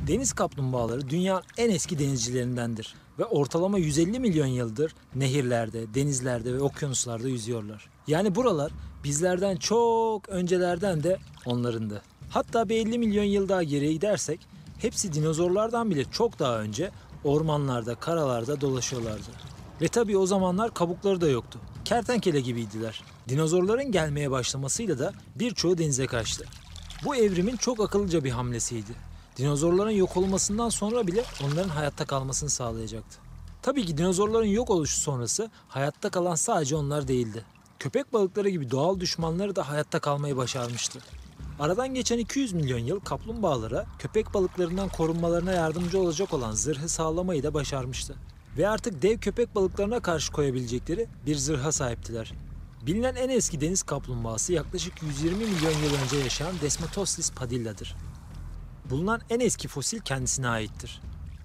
Deniz kaplumbağaları dünyanın en eski denizcilerindendir ve ortalama 150 milyon yıldır nehirlerde, denizlerde ve okyanuslarda yüzüyorlar. Yani buralar bizlerden çok öncelerden de onlarındı. Hatta bir 50 milyon yıl daha geriye gidersek hepsi dinozorlardan bile çok daha önce ormanlarda, karalarda dolaşıyorlardı. Ve tabii o zamanlar kabukları da yoktu. Kertenkele gibiydiler. Dinozorların gelmeye başlamasıyla da birçoğu denize kaçtı. Bu evrimin çok akıllıca bir hamlesiydi. Dinozorların yok olmasından sonra bile onların hayatta kalmasını sağlayacaktı. Tabii ki dinozorların yok oluşu sonrası hayatta kalan sadece onlar değildi. Köpek balıkları gibi doğal düşmanları da hayatta kalmayı başarmıştı. Aradan geçen 200 milyon yıl kaplumbağalara köpek balıklarından korunmalarına yardımcı olacak olan zırhı sağlamayı da başarmıştı. Ve artık dev köpek balıklarına karşı koyabilecekleri bir zırha sahiptiler. Bilinen en eski deniz kaplumbağası yaklaşık 120 milyon yıl önce yaşayan Desmotoslis padilla'dır. Bulunan en eski fosil kendisine aittir.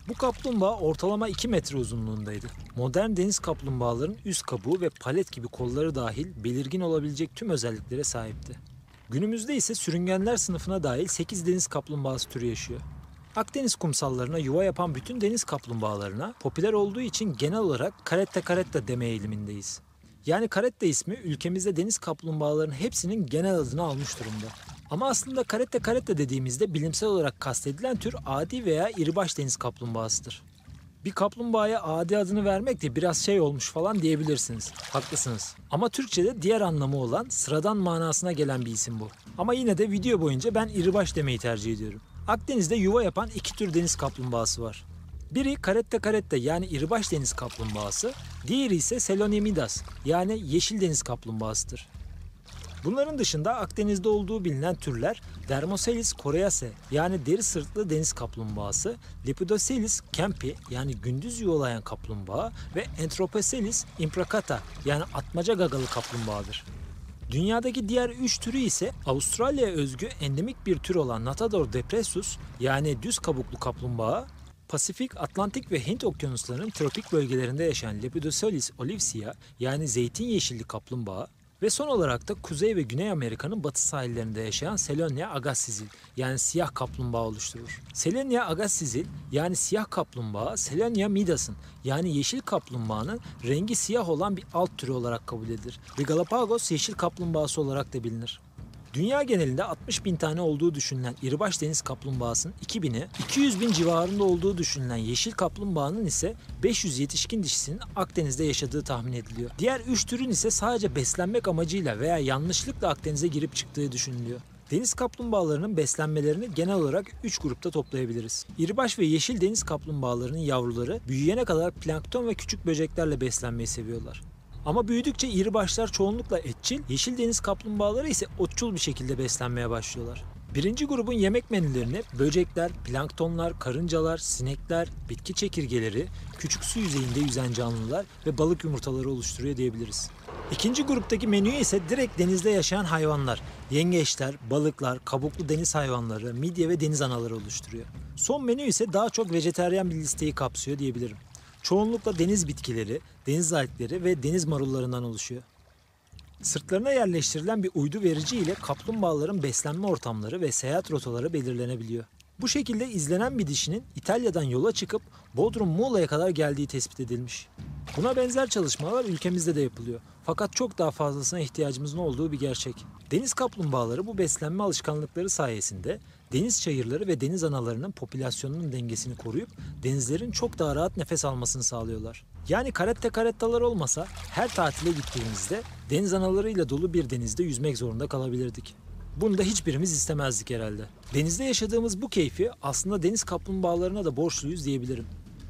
Bu kaplumbağa ortalama 2 metre uzunluğundaydı. Modern deniz kaplumbağaların üst kabuğu ve palet gibi kolları dahil belirgin olabilecek tüm özelliklere sahipti. Günümüzde ise sürüngenler sınıfına dahil 8 deniz kaplumbağası türü yaşıyor. Akdeniz kumsallarına yuva yapan bütün deniz kaplumbağalarına popüler olduğu için genel olarak caretta caretta deme eğilimindeyiz. Yani caretta ismi ülkemizde deniz kaplumbağalarının hepsinin genel adını almış durumda. Ama aslında caretta caretta dediğimizde bilimsel olarak kastedilen tür adi veya iribaş deniz kaplumbağasıdır. Bir kaplumbağaya adi adını vermek de biraz şey olmuş falan diyebilirsiniz. Haklısınız. Ama Türkçe'de diğer anlamı olan sıradan manasına gelen bir isim bu. Ama yine de video boyunca ben iribaş demeyi tercih ediyorum. Akdeniz'de yuva yapan iki tür deniz kaplumbağası var. Biri caretta caretta yani iribaş deniz kaplumbağası, diğeri ise Selonia midas yani yeşil deniz kaplumbağasıdır. Bunların dışında Akdeniz'de olduğu bilinen türler Dermocelis coreaceae yani deri sırtlı deniz kaplumbağası, Lepidocelis kempi yani gündüz yuvalayan kaplumbağa ve Enteropecelis imbricata yani atmaca gagalı kaplumbağadır. Dünyadaki diğer 3 türü ise Avustralya'ya özgü endemik bir tür olan Natador depressus yani düz kabuklu kaplumbağa, Pasifik, Atlantik ve Hint okyanuslarının tropik bölgelerinde yaşayan Lepidocoelis olivsia yani zeytin yeşilli kaplumbağa ve son olarak da Kuzey ve Güney Amerika'nın batı sahillerinde yaşayan Selonia agassiz yani siyah kaplumbağa oluşturur. Selonia agassiz yani siyah kaplumbağa Selonia midas'ın yani yeşil kaplumbağanın rengi siyah olan bir alt türü olarak kabul edilir ve Galapagos yeşil kaplumbağası olarak da bilinir. Dünya genelinde 60 bin tane olduğu düşünülen iribaş deniz kaplumbağasının 2000'i, 200 bin civarında olduğu düşünülen yeşil kaplumbağanın ise 500 yetişkin dişisinin Akdeniz'de yaşadığı tahmin ediliyor. Diğer 3 türün ise sadece beslenmek amacıyla veya yanlışlıkla Akdeniz'e girip çıktığı düşünülüyor. Deniz kaplumbağalarının beslenmelerini genel olarak 3 grupta toplayabiliriz. İribaş ve yeşil deniz kaplumbağalarının yavruları büyüyene kadar plankton ve küçük böceklerle beslenmeyi seviyorlar. Ama büyüdükçe iribaşlar çoğunlukla etçil, yeşil deniz kaplumbağaları ise otçul bir şekilde beslenmeye başlıyorlar. Birinci grubun yemek menülerini böcekler, planktonlar, karıncalar, sinekler, bitki çekirgeleri, küçük su yüzeyinde yüzen canlılar ve balık yumurtaları oluşturuyor diyebiliriz. İkinci gruptaki menüyü ise direkt denizde yaşayan hayvanlar, yengeçler, balıklar, kabuklu deniz hayvanları, midye ve deniz anaları oluşturuyor. Son menü ise daha çok vejetaryen bir listeyi kapsıyor diyebilirim. Çoğunlukla deniz bitkileri, deniz algleri ve deniz marullarından oluşuyor. Sırtlarına yerleştirilen bir uydu verici ile kaplumbağaların beslenme ortamları ve seyahat rotaları belirlenebiliyor. Bu şekilde izlenen bir dişinin İtalya'dan yola çıkıp Bodrum Muğla'ya kadar geldiği tespit edilmiş. Buna benzer çalışmalar ülkemizde de yapılıyor. Fakat çok daha fazlasına ihtiyacımızın olduğu bir gerçek. Deniz kaplumbağaları bu beslenme alışkanlıkları sayesinde deniz çayırları ve deniz analarının popülasyonunun dengesini koruyup denizlerin çok daha rahat nefes almasını sağlıyorlar. Yani caretta carettalar olmasa her tatile gittiğimizde deniz analarıyla dolu bir denizde yüzmek zorunda kalabilirdik. Bunu da hiçbirimiz istemezdik herhalde. Denizde yaşadığımız bu keyfi aslında deniz kaplumbağalarına da borçluyuz diyebilirim.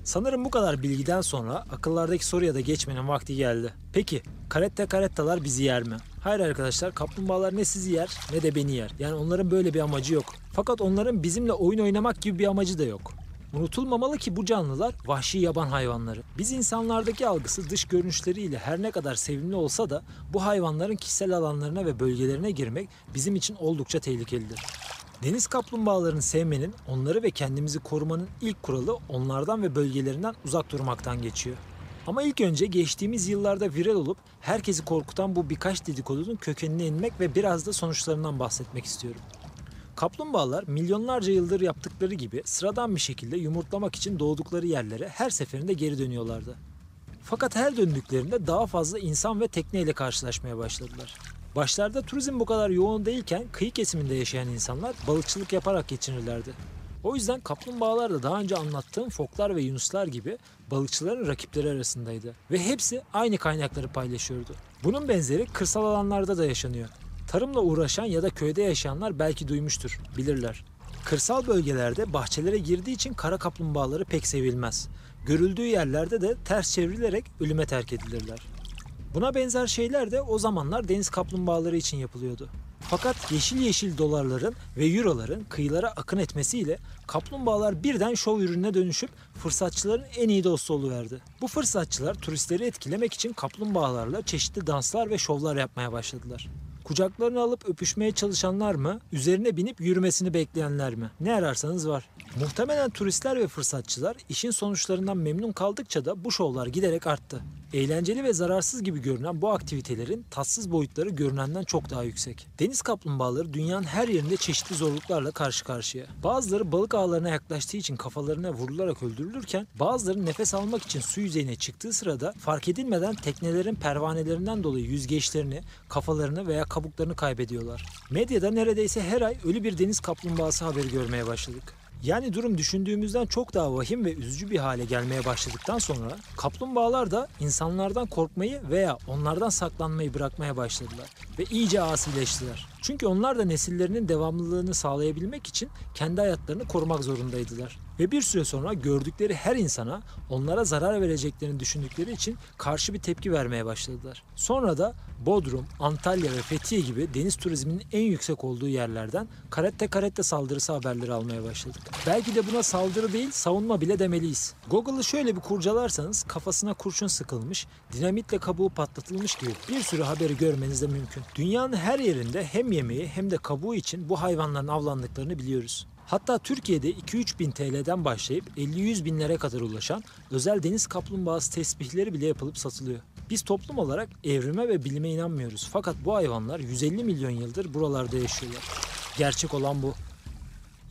Sanırım bu kadar bilgiden sonra akıllardaki soruya da geçmenin vakti geldi. Peki, caretta carettalar bizi yer mi? Hayır arkadaşlar, kaplumbağalar ne sizi yer ne de beni yer. Yani onların böyle bir amacı yok. Fakat onların bizimle oyun oynamak gibi bir amacı da yok. Unutulmamalı ki bu canlılar vahşi yaban hayvanları. Biz insanlardaki algısı dış görünüşleriyle her ne kadar sevimli olsa da bu hayvanların kişisel alanlarına ve bölgelerine girmek bizim için oldukça tehlikelidir. Deniz kaplumbağalarını sevmenin, onları ve kendimizi korumanın ilk kuralı onlardan ve bölgelerinden uzak durmaktan geçiyor. Ama ilk önce geçtiğimiz yıllarda viral olup herkesi korkutan bu birkaç dedikodunun kökenine inmek ve biraz da sonuçlarından bahsetmek istiyorum. Kaplumbağalar milyonlarca yıldır yaptıkları gibi sıradan bir şekilde yumurtlamak için doğdukları yerlere her seferinde geri dönüyorlardı. Fakat her döndüklerinde daha fazla insan ve tekneyle karşılaşmaya başladılar. Başlarda turizm bu kadar yoğun değilken kıyı kesiminde yaşayan insanlar balıkçılık yaparak geçinirlerdi. O yüzden kaplumbağalar da daha önce anlattığım foklar ve yunuslar gibi balıkçıların rakipleri arasındaydı. Ve hepsi aynı kaynakları paylaşıyordu. Bunun benzeri kırsal alanlarda da yaşanıyor. Tarımla uğraşan ya da köyde yaşayanlar belki duymuştur, bilirler. Kırsal bölgelerde bahçelere girdiği için kara kaplumbağaları pek sevilmez. Görüldüğü yerlerde de ters çevrilerek ölüme terk edilirler. Buna benzer şeyler de o zamanlar deniz kaplumbağaları için yapılıyordu. Fakat yeşil yeşil dolarların ve euroların kıyılara akın etmesiyle kaplumbağalar birden şov ürününe dönüşüp fırsatçıların en iyi dostu oluverdi. Bu fırsatçılar turistleri etkilemek için kaplumbağalarla çeşitli danslar ve şovlar yapmaya başladılar. Kucaklarını alıp öpüşmeye çalışanlar mı, üzerine binip yürümesini bekleyenler mi? Ne ararsanız var. Muhtemelen turistler ve fırsatçılar işin sonuçlarından memnun kaldıkça da bu şovlar giderek arttı. Eğlenceli ve zararsız gibi görünen bu aktivitelerin tatsız boyutları görünenden çok daha yüksek. Deniz kaplumbağaları dünyanın her yerinde çeşitli zorluklarla karşı karşıya. Bazıları balık ağlarına yaklaştığı için kafalarına vurularak öldürülürken bazıları nefes almak için su yüzeyine çıktığı sırada fark edilmeden teknelerin pervanelerinden dolayı yüzgeçlerini, kafalarını veya kabuklarını kaybediyorlar. Medyada neredeyse her ay ölü bir deniz kaplumbağası haberi görmeye başladık. Yani durum düşündüğümüzden çok daha vahim ve üzücü bir hale gelmeye başladıktan sonra kaplumbağalar da insanlardan korkmayı veya onlardan saklanmayı bırakmaya başladılar ve iyice asileştiler. Çünkü onlar da nesillerinin devamlılığını sağlayabilmek için kendi hayatlarını korumak zorundaydılar. Ve bir süre sonra gördükleri her insana onlara zarar vereceklerini düşündükleri için karşı bir tepki vermeye başladılar. Sonra da Bodrum, Antalya ve Fethiye gibi deniz turizminin en yüksek olduğu yerlerden karette saldırısı haberleri almaya başladık. Belki de buna saldırı değil, savunma bile demeliyiz. Google'ı şöyle bir kurcalarsanız kafasına kurşun sıkılmış, dinamitle kabuğu patlatılmış gibi bir sürü haberi görmeniz de mümkün. Dünyanın her yerinde hem yemeği hem de kabuğu için bu hayvanların avlandıklarını biliyoruz. Hatta Türkiye'de 2-3 bin TL'den başlayıp 50-100 binlere kadar ulaşan özel deniz kaplumbağası tesbihleri bile yapılıp satılıyor. Biz toplum olarak evrime ve bilime inanmıyoruz. Fakat bu hayvanlar 150 milyon yıldır buralarda yaşıyorlar. Gerçek olan bu.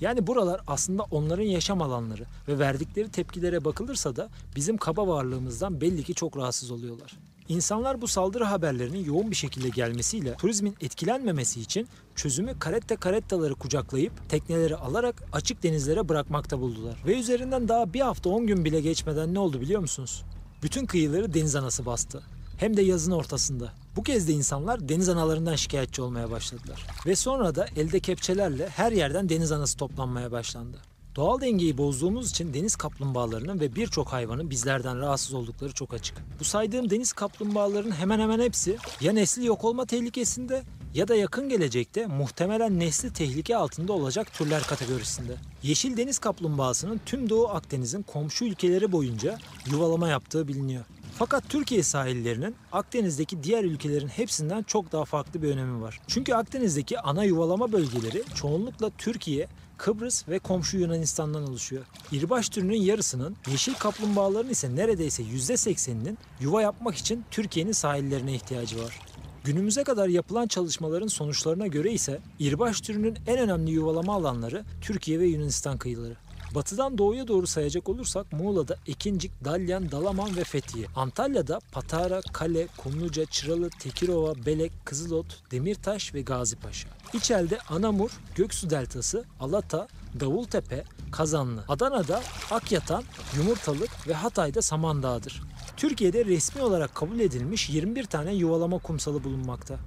Yani buralar aslında onların yaşam alanları ve verdikleri tepkilere bakılırsa da bizim kaba varlığımızdan belli ki çok rahatsız oluyorlar. İnsanlar bu saldırı haberlerinin yoğun bir şekilde gelmesiyle turizmin etkilenmemesi için çözümü karettaları kucaklayıp tekneleri alarak açık denizlere bırakmakta buldular. Ve üzerinden daha bir hafta 10 gün bile geçmeden ne oldu biliyor musunuz? Bütün kıyıları deniz anası bastı. Hem de yazın ortasında. Bu kez de insanlar deniz analarından şikayetçi olmaya başladılar. Ve sonra da elde kepçelerle her yerden deniz anası toplanmaya başlandı. Doğal dengeyi bozduğumuz için deniz kaplumbağalarının ve birçok hayvanın bizlerden rahatsız oldukları çok açık. Bu saydığım deniz kaplumbağalarının hemen hemen hepsi ya nesli yok olma tehlikesinde ya da yakın gelecekte muhtemelen nesli tehlike altında olacak türler kategorisinde. Yeşil deniz kaplumbağasının tüm Doğu Akdeniz'in komşu ülkeleri boyunca yuvalama yaptığı biliniyor. Fakat Türkiye sahillerinin Akdeniz'deki diğer ülkelerin hepsinden çok daha farklı bir önemi var. Çünkü Akdeniz'deki ana yuvalama bölgeleri çoğunlukla Türkiye, Kıbrıs ve komşu Yunanistan'dan oluşuyor. İrbaş türünün yarısının, yeşil kaplumbağaların ise neredeyse %80'inin yuva yapmak için Türkiye'nin sahillerine ihtiyacı var. Günümüze kadar yapılan çalışmaların sonuçlarına göre ise İrbaş türünün en önemli yuvalama alanları Türkiye ve Yunanistan kıyıları. Batıdan doğuya doğru sayacak olursak Muğla'da Ekincik, Dalyan, Dalaman ve Fethiye. Antalya'da Patara, Kale, Kumluca, Çıralı, Tekirova, Belek, Kızılot, Demirtaş ve Gazipaşa. İçel'de Anamur, Göksu Deltası, Alata, Davultepe, Kazanlı. Adana'da Akyatan, Yumurtalık ve Hatay'da Samandağ'dır. Türkiye'de resmi olarak kabul edilmiş 21 tane yuvalama kumsalı bulunmakta.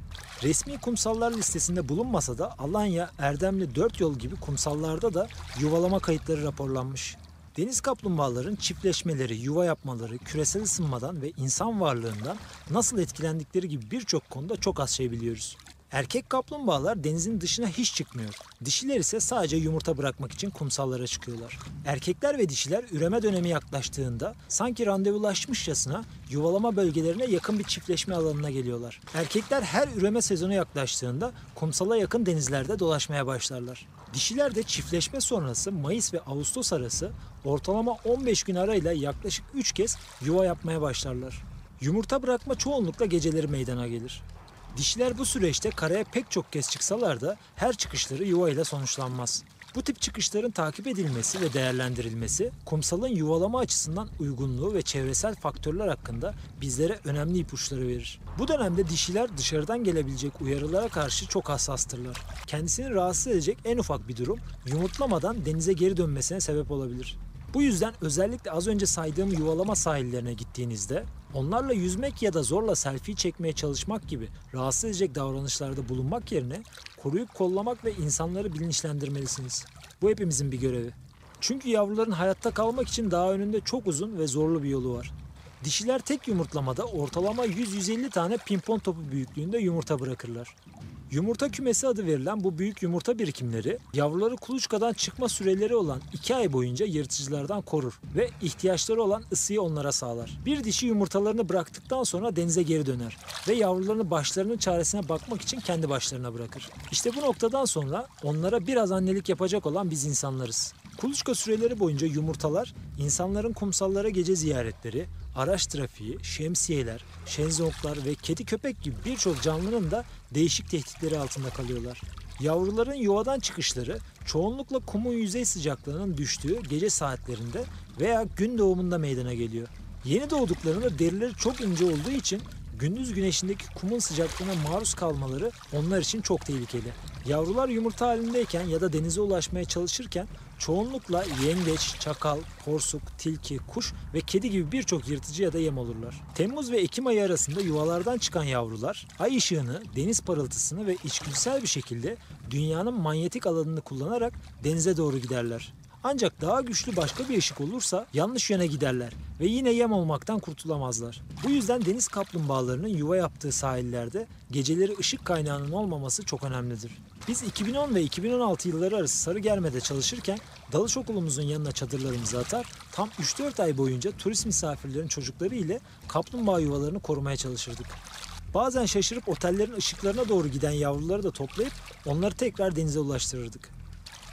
Resmi kumsallar listesinde bulunmasa da Alanya, Erdemli, Dörtyol gibi kumsallarda da yuvalama kayıtları raporlanmış. Deniz kaplumbağaların çiftleşmeleri, yuva yapmaları, küresel ısınmadan ve insan varlığından nasıl etkilendikleri gibi birçok konuda çok az şey biliyoruz. Erkek kaplumbağalar denizin dışına hiç çıkmıyor. Dişiler ise sadece yumurta bırakmak için kumsallara çıkıyorlar. Erkekler ve dişiler üreme dönemi yaklaştığında sanki randevulaşmışçasına yuvalama bölgelerine yakın bir çiftleşme alanına geliyorlar. Erkekler her üreme sezonu yaklaştığında kumsala yakın denizlerde dolaşmaya başlarlar. Dişiler de çiftleşme sonrası Mayıs ve Ağustos arası ortalama 15 gün arayla yaklaşık 3 kez yuva yapmaya başlarlar. Yumurta bırakma çoğunlukla geceleri meydana gelir. Dişiler bu süreçte karaya pek çok kez çıksalar da her çıkışları yuvayla sonuçlanmaz. Bu tip çıkışların takip edilmesi ve değerlendirilmesi, kumsalın yuvalama açısından uygunluğu ve çevresel faktörler hakkında bizlere önemli ipuçları verir. Bu dönemde dişiler dışarıdan gelebilecek uyarılara karşı çok hassastırlar. Kendisini rahatsız edecek en ufak bir durum yumurtlamadan denize geri dönmesine sebep olabilir. Bu yüzden özellikle az önce saydığım yuvalama sahillerine gittiğinizde onlarla yüzmek ya da zorla selfie çekmeye çalışmak gibi rahatsız edecek davranışlarda bulunmak yerine koruyup kollamak ve insanları bilinçlendirmelisiniz. Bu hepimizin bir görevi. Çünkü yavruların hayatta kalmak için daha önünde çok uzun ve zorlu bir yolu var. Dişiler tek yumurtlamada ortalama 100-150 tane pimpon topu büyüklüğünde yumurta bırakırlar. Yumurta kümesi adı verilen bu büyük yumurta birikimleri yavruları kuluçkadan çıkma süreleri olan 2 ay boyunca yırtıcılardan korur ve ihtiyaçları olan ısıyı onlara sağlar. Bir dişi yumurtalarını bıraktıktan sonra denize geri döner ve yavrularını başlarının çaresine bakmak için kendi başlarına bırakır. İşte bu noktadan sonra onlara biraz annelik yapacak olan biz insanlarız. Kuluçka süreleri boyunca yumurtalar insanların kumsallara gece ziyaretleri, araç trafiği, şemsiyeler, şezlonglar ve kedi köpek gibi birçok canlının da değişik tehditleri altında kalıyorlar. Yavruların yuvadan çıkışları çoğunlukla kumun yüzey sıcaklığının düştüğü gece saatlerinde veya gün doğumunda meydana geliyor. Yeni doğduklarında derileri çok ince olduğu için gündüz güneşindeki kumun sıcaklığına maruz kalmaları onlar için çok tehlikeli. Yavrular yumurta halindeyken ya da denize ulaşmaya çalışırken çoğunlukla yengeç, çakal, porsuk, tilki, kuş ve kedi gibi birçok yırtıcıya da yem olurlar. Temmuz ve Ekim ayı arasında yuvalardan çıkan yavrular ay ışığını, deniz parıltısını ve içgüdüsel bir şekilde dünyanın manyetik alanını kullanarak denize doğru giderler. Ancak daha güçlü başka bir ışık olursa yanlış yöne giderler ve yine yem olmaktan kurtulamazlar. Bu yüzden deniz kaplumbağalarının yuva yaptığı sahillerde geceleri ışık kaynağının olmaması çok önemlidir. Biz 2010 ve 2016 yılları arası Sarıgerme'de çalışırken dalış okulumuzun yanına çadırlarımızı atar, tam 3-4 ay boyunca turist misafirlerin çocukları ile kaplumbağa yuvalarını korumaya çalışırdık. Bazen şaşırıp otellerin ışıklarına doğru giden yavruları da toplayıp onları tekrar denize ulaştırırdık.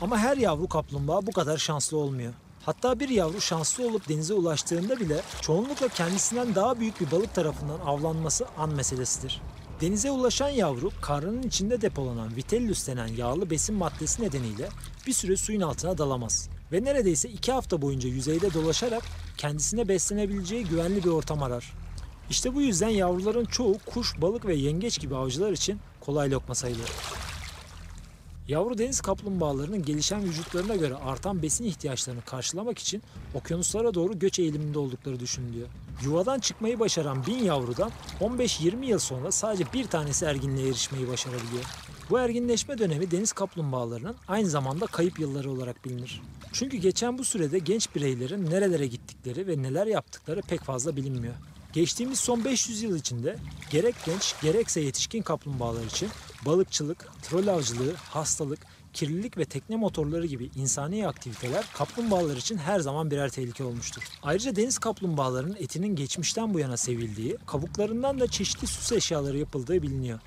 Ama her yavru kaplumbağa bu kadar şanslı olmuyor. Hatta bir yavru şanslı olup denize ulaştığında bile çoğunlukla kendisinden daha büyük bir balık tarafından avlanması an meselesidir. Denize ulaşan yavru karnının içinde depolanan vitellus denen yağlı besin maddesi nedeniyle bir süre suyun altına dalamaz. Ve neredeyse 2 hafta boyunca yüzeyde dolaşarak kendisine beslenebileceği güvenli bir ortam arar. İşte bu yüzden yavruların çoğu kuş, balık ve yengeç gibi avcılar için kolay lokma sayılır. Yavru deniz kaplumbağalarının gelişen vücutlarına göre artan besin ihtiyaçlarını karşılamak için okyanuslara doğru göç eğiliminde oldukları düşünülüyor. Yuvadan çıkmayı başaran 1000 yavrudan 15-20 yıl sonra sadece bir tanesi erginliğe erişmeyi başarabiliyor. Bu erginleşme dönemi deniz kaplumbağalarının aynı zamanda kayıp yılları olarak bilinir. Çünkü geçen bu sürede genç bireylerin nerelere gittikleri ve neler yaptıkları pek fazla bilinmiyor. Geçtiğimiz son 500 yıl içinde gerek genç gerekse yetişkin kaplumbağalar için balıkçılık, trol avcılığı, hastalık, kirlilik ve tekne motorları gibi insani aktiviteler kaplumbağalar için her zaman birer tehlike olmuştur. Ayrıca deniz kaplumbağalarının etinin geçmişten bu yana sevildiği, kabuklarından da çeşitli süs eşyaları yapıldığı biliniyor.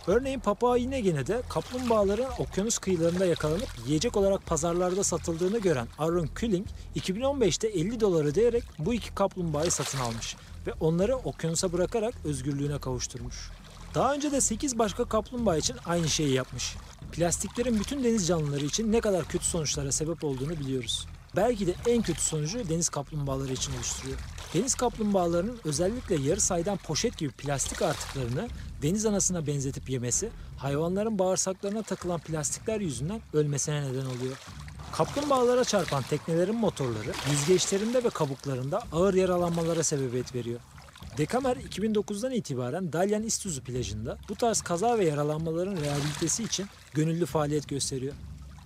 Örneğin Papua Yeni Gine'de kaplumbağaların okyanus kıyılarında yakalanıp yiyecek olarak pazarlarda satıldığını gören Aaron Külling, 2015'te $50 ödeyerek bu iki kaplumbağayı satın almış ve onları okyanusa bırakarak özgürlüğüne kavuşturmuş. Daha önce de 8 başka kaplumbağa için aynı şeyi yapmış. Plastiklerin bütün deniz canlıları için ne kadar kötü sonuçlara sebep olduğunu biliyoruz. Belki de en kötü sonucu deniz kaplumbağaları için oluşturuyor. Deniz kaplumbağalarının özellikle yarı saydam poşet gibi plastik artıklarını deniz anasına benzetip yemesi, hayvanların bağırsaklarına takılan plastikler yüzünden ölmesine neden oluyor. Kaplumbağalara çarpan teknelerin motorları, yüzgeçlerinde ve kabuklarında ağır yaralanmalara sebebiyet veriyor. Dekamer 2009'dan itibaren Dalyan İstuzu plajında bu tarz kaza ve yaralanmaların rehabilitesi için gönüllü faaliyet gösteriyor.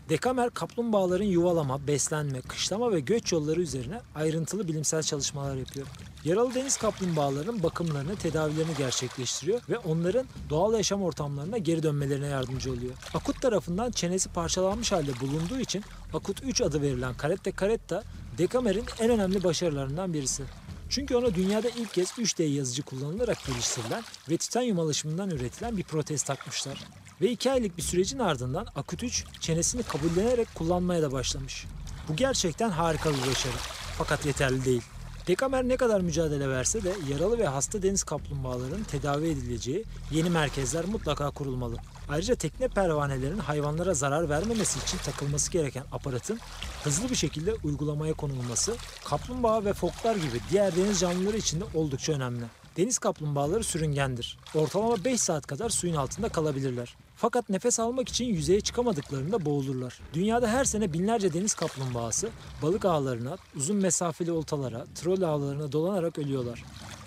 Dekamer kaplumbağaların yuvalama, beslenme, kışlama ve göç yolları üzerine ayrıntılı bilimsel çalışmalar yapıyor. Yaralı deniz kaplumbağalarının bakımlarını, tedavilerini gerçekleştiriyor ve onların doğal yaşam ortamlarına geri dönmelerine yardımcı oluyor. Akut tarafından çenesi parçalanmış halde bulunduğu için Akut 3 adı verilen Caretta caretta, Dekamer'in en önemli başarılarından birisi. Çünkü ona dünyada ilk kez 3D yazıcı kullanılarak geliştirilen ve titanyum alaşımından üretilen bir protez takmışlar. Ve 2 aylık bir sürecin ardından Akut 3 çenesini kabullenerek kullanmaya da başlamış. Bu gerçekten harika bir başarı. Fakat yeterli değil. Dekamer ne kadar mücadele verse de yaralı ve hasta deniz kaplumbağalarının tedavi edileceği yeni merkezler mutlaka kurulmalı. Ayrıca tekne pervanelerinin hayvanlara zarar vermemesi için takılması gereken aparatın hızlı bir şekilde uygulamaya konulması, kaplumbağa ve foklar gibi diğer deniz canlıları için de oldukça önemli. Deniz kaplumbağaları sürüngendir. Ortalama 5 saat kadar suyun altında kalabilirler. Fakat nefes almak için yüzeye çıkamadıklarında boğulurlar. Dünyada her sene binlerce deniz kaplumbağası balık ağlarına, uzun mesafeli oltalara, trol ağlarına dolanarak ölüyorlar.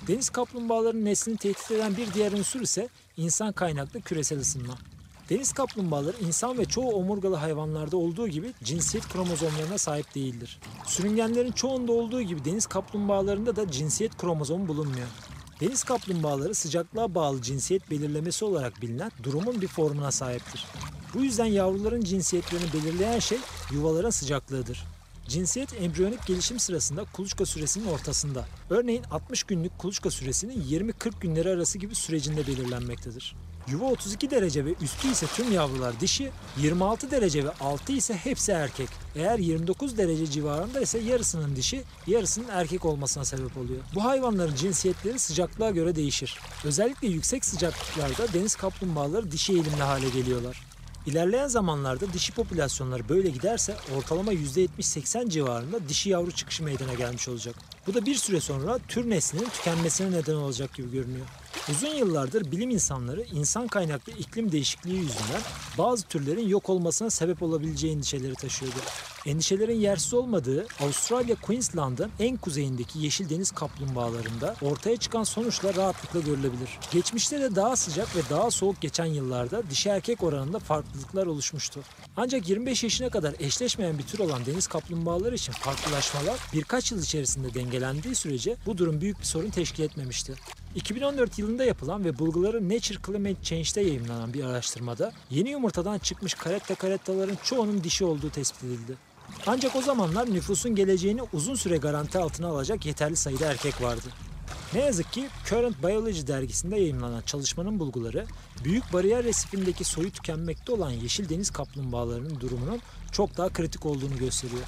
Deniz kaplumbağalarının neslini tehdit eden bir diğer unsur ise insan kaynaklı küresel ısınma. Deniz kaplumbağaları insan ve çoğu omurgalı hayvanlarda olduğu gibi cinsiyet kromozomlarına sahip değildir. Sürüngenlerin çoğunda olduğu gibi deniz kaplumbağalarında da cinsiyet kromozomu bulunmuyor. Deniz kaplumbağaları sıcaklığa bağlı cinsiyet belirlemesi olarak bilinen durumun bir formuna sahiptir. Bu yüzden yavruların cinsiyetlerini belirleyen şey yuvaların sıcaklığıdır. Cinsiyet embriyonik gelişim sırasında kuluçka süresinin ortasında. Örneğin 60 günlük kuluçka süresinin 20-40 günleri arası gibi sürecinde belirlenmektedir. Yuva 32 derece ve üstü ise tüm yavrular dişi, 26 derece ve altı ise hepsi erkek. Eğer 29 derece civarında ise yarısının dişi, yarısının erkek olmasına sebep oluyor. Bu hayvanların cinsiyetleri sıcaklığa göre değişir. Özellikle yüksek sıcaklıklarda deniz kaplumbağaları dişi eğilimli hale geliyorlar. İlerleyen zamanlarda dişi popülasyonları böyle giderse ortalama %70-80 civarında dişi yavru çıkışı meydana gelmiş olacak. Bu da bir süre sonra tür neslinin tükenmesine neden olacak gibi görünüyor. Uzun yıllardır bilim insanları insan kaynaklı iklim değişikliği yüzünden bazı türlerin yok olmasına sebep olabileceği endişeleri taşıyordu. Endişelerin yersiz olmadığı Avustralya Queensland'ın en kuzeyindeki yeşil deniz kaplumbağalarında ortaya çıkan sonuçlar rahatlıkla görülebilir. Geçmişte de daha sıcak ve daha soğuk geçen yıllarda dişi erkek oranında farklılıklar oluşmuştu. Ancak 25 yaşına kadar eşleşmeyen bir tür olan deniz kaplumbağaları için farklılaşmalar birkaç yıl içerisinde dengelendiği sürece bu durum büyük bir sorun teşkil etmemişti. 2014 yılında yapılan ve bulguları Nature Climate Change'de yayımlanan bir araştırmada yeni yumurtadan çıkmış karettaların çoğunun dişi olduğu tespit edildi. Ancak o zamanlar nüfusun geleceğini uzun süre garanti altına alacak yeterli sayıda erkek vardı. Ne yazık ki Current Biology dergisinde yayımlanan çalışmanın bulguları, Büyük Bariyer Resifindeki soyu tükenmekte olan yeşil deniz kaplumbağalarının durumunun çok daha kritik olduğunu gösteriyor.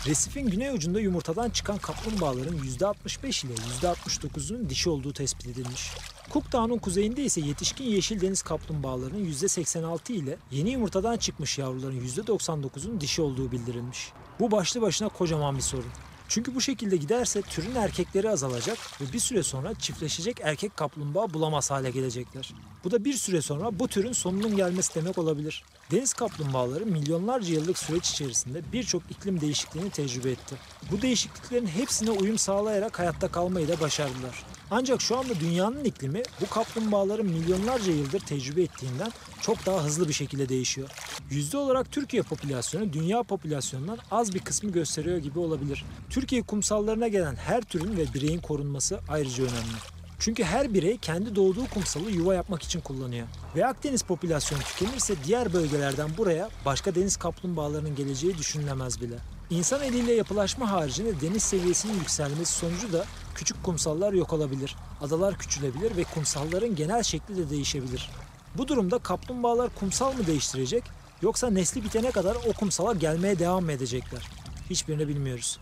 Resifin güney ucunda yumurtadan çıkan kaplumbağaların %65 ile %69'unun dişi olduğu tespit edilmiş. Cook Dağı'nın kuzeyinde ise yetişkin yeşil deniz kaplumbağalarının %86 ile yeni yumurtadan çıkmış yavruların %99'unun dişi olduğu bildirilmiş. Bu başlı başına kocaman bir sorun. Çünkü bu şekilde giderse türün erkekleri azalacak ve bir süre sonra çiftleşecek erkek kaplumbağa bulamaz hale gelecekler. Bu da bir süre sonra bu türün sonunun gelmesi demek olabilir. Deniz kaplumbağaları milyonlarca yıllık süreç içerisinde birçok iklim değişikliğini tecrübe etti. Bu değişikliklerin hepsine uyum sağlayarak hayatta kalmayı da başardılar. Ancak şu anda dünyanın iklimi bu kaplumbağaların milyonlarca yıldır tecrübe ettiğinden çok daha hızlı bir şekilde değişiyor. Yüzde olarak Türkiye popülasyonu dünya popülasyonundan az bir kısmı gösteriyor gibi olabilir. Türkiye kumsallarına gelen her türün ve bireyin korunması ayrıca önemli. Çünkü her birey kendi doğduğu kumsalı yuva yapmak için kullanıyor. Ve Akdeniz popülasyonu tükenirse diğer bölgelerden buraya başka deniz kaplumbağalarının geleceği düşünülemez bile. İnsan eliyle yapılaşma haricinde deniz seviyesinin yükselmesi sonucu da küçük kumsallar yok olabilir, adalar küçülebilir ve kumsalların genel şekli de değişebilir. Bu durumda kaplumbağalar kumsal mı değiştirecek yoksa nesli bitene kadar o kumsala gelmeye devam mı edecekler? Hiçbirini bilmiyoruz.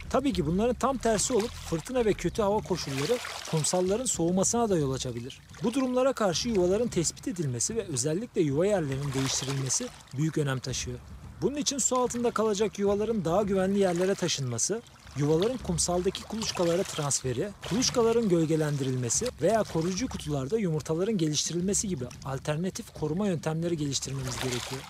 Tabii ki bunların tam tersi olup fırtına ve kötü hava koşulları kumsalların soğumasına da yol açabilir. Bu durumlara karşı yuvaların tespit edilmesi ve özellikle yuva yerlerinin değiştirilmesi büyük önem taşıyor. Bunun için su altında kalacak yuvaların daha güvenli yerlere taşınması, yuvaların kumsaldaki kuluçkalara transferi, kuluçkaların gölgelendirilmesi veya koruyucu kutularda yumurtaların geliştirilmesi gibi alternatif koruma yöntemleri geliştirmemiz gerekiyor.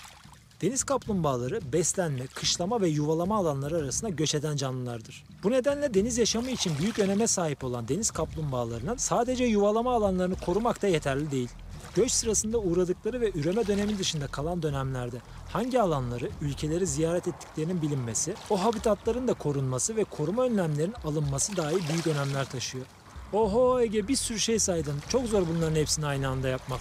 Deniz kaplumbağaları beslenme, kışlama ve yuvalama alanları arasında göç eden canlılardır. Bu nedenle deniz yaşamı için büyük öneme sahip olan deniz kaplumbağalarının sadece yuvalama alanlarını korumak da yeterli değil. Göç sırasında uğradıkları ve üreme dönemi dışında kalan dönemlerde hangi alanları, ülkeleri ziyaret ettiklerinin bilinmesi, o habitatların da korunması ve koruma önlemlerinin alınması dahi büyük önemler taşıyor. Oho Ege, bir sürü şey saydın, çok zor bunların hepsini aynı anda yapmak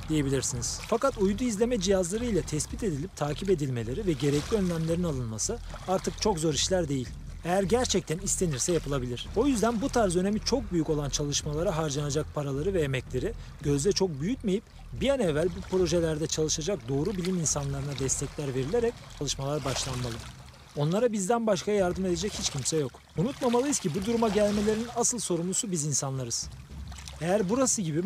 diyebilirsiniz. Fakat uydu izleme cihazları ile tespit edilip takip edilmeleri ve gerekli önlemlerin alınması artık çok zor işler değil. Eğer gerçekten istenirse yapılabilir. O yüzden bu tarz önemi çok büyük olan çalışmalara harcanacak paraları ve emekleri gözde çok büyütmeyip bir an evvel bu projelerde çalışacak doğru bilim insanlarına destekler verilerek çalışmalar başlanmalı. Onlara bizden başka yardım edecek hiç kimse yok. Unutmamalıyız ki bu duruma gelmelerinin asıl sorumlusu biz insanlarız. Eğer burası gibi